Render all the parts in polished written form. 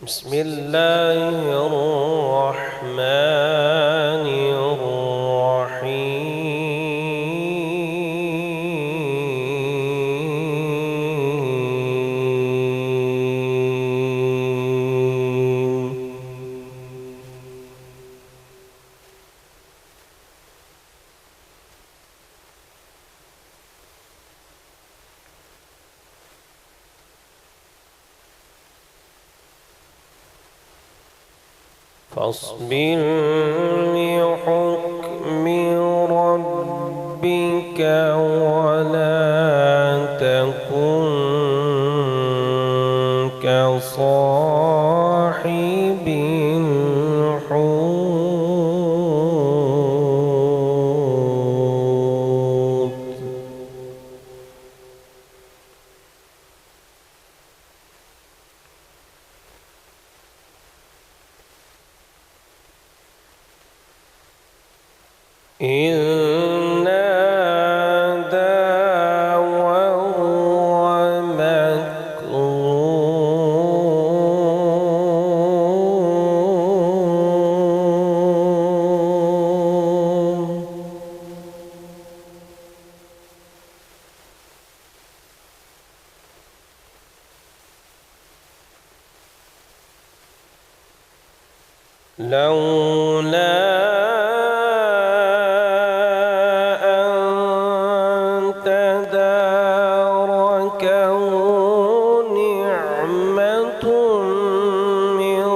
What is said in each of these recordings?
بسم الله الرحمن الرحيم. فاصبر لحكم ربك ولا تكن كصاحب الحوت إذ نادى وهو مكظوم لولا تداركه نعمة من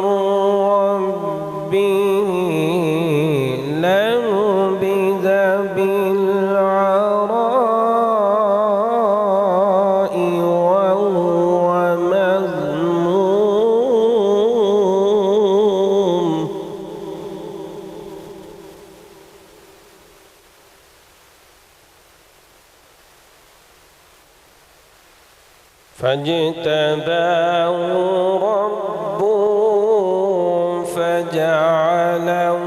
ربه لنبذ بالعراء وهو مذموم فاجتباه ربه فجعله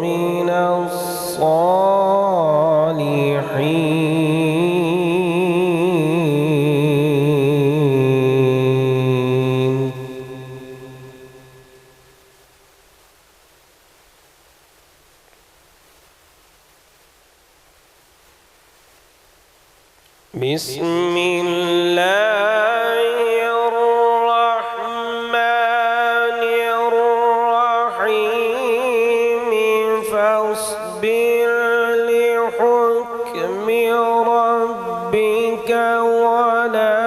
من الصالحين. بسم الله الرحمن الرحيم. فاصبر لحكم ربك ولا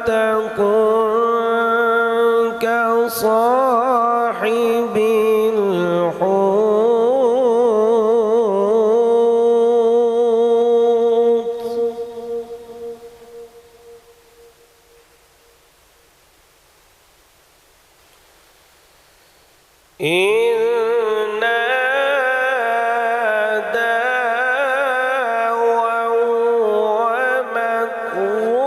تكن كصاحب إذ نادى وهو مكظوم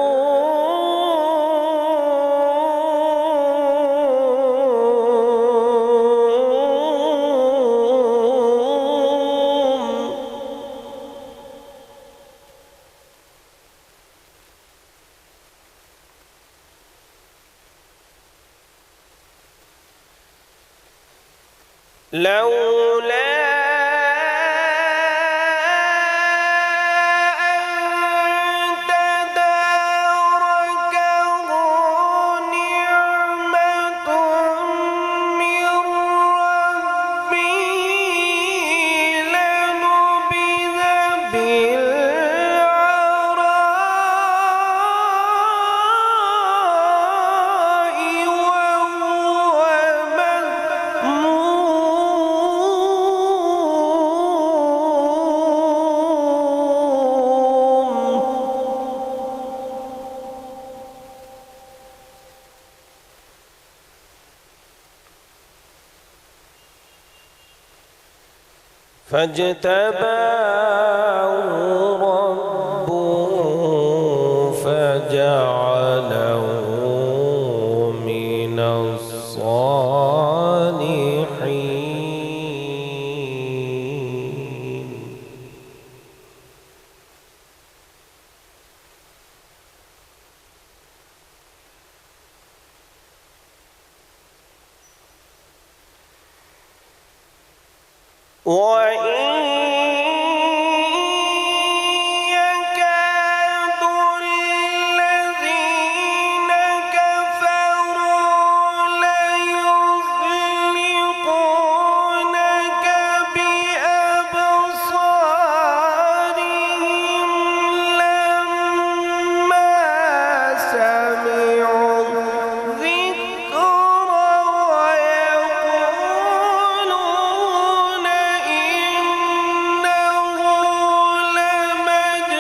لولا أن تداركه نعمة من ربه لنبذ بالعراء وهو فاجتباه ربه فجعله من الصالحين. وإن يكاد الذين كفروا ليزلقونك بأبصارهم لما سمعوا الذكر ويقولون إنه لمجنون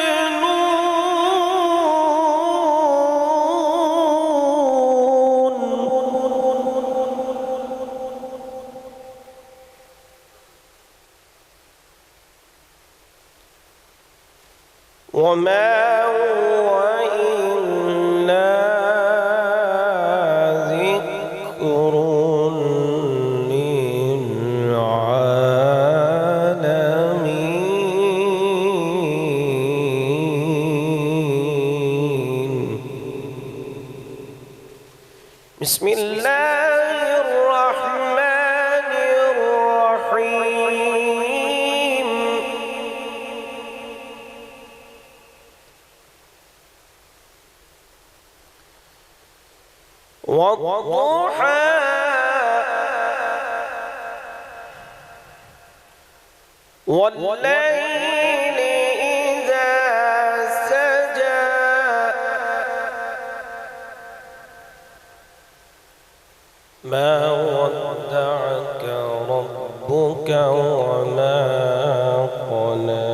وما هو إلا ذكر للعالمين. بسم الله الرحمن الرحيم. والضحى والليل إذا سجى ما ودعك ربك وما قلى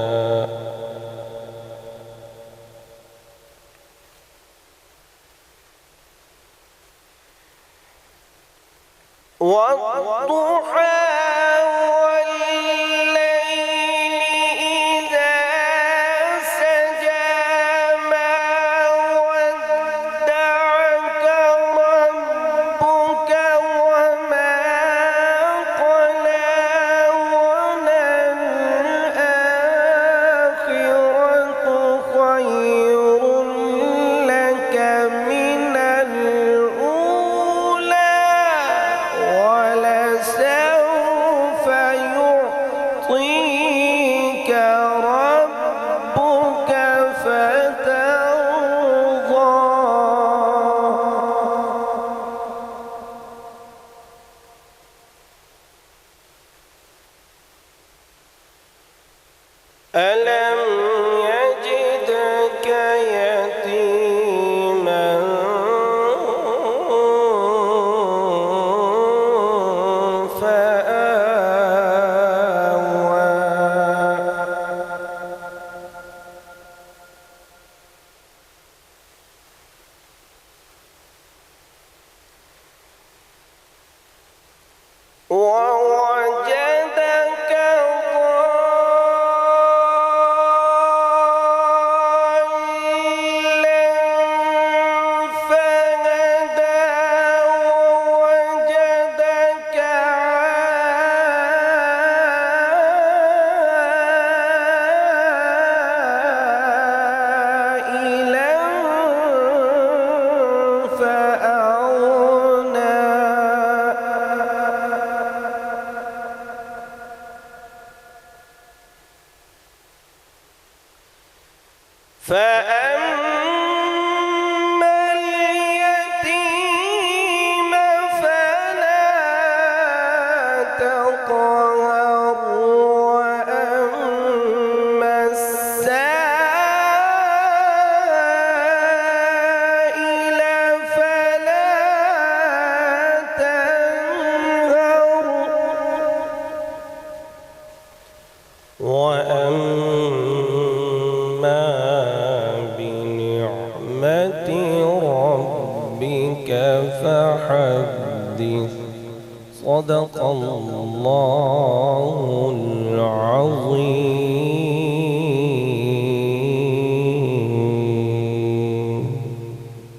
والضحى والليل إذا سجى ما ودعك ربك وما قلى وللآخرة خير لك من الأولى ولسوف يعطيك ربك فترضى. ألم يجدك يتيما فآوى ووجدك ضالا فهدى ووجدك عائلا فأغنى فأما اليتيم فلا تقهر وأما السائل فلا تنهر وأما بنعمة ربك فحدث. صدق الله العظيم.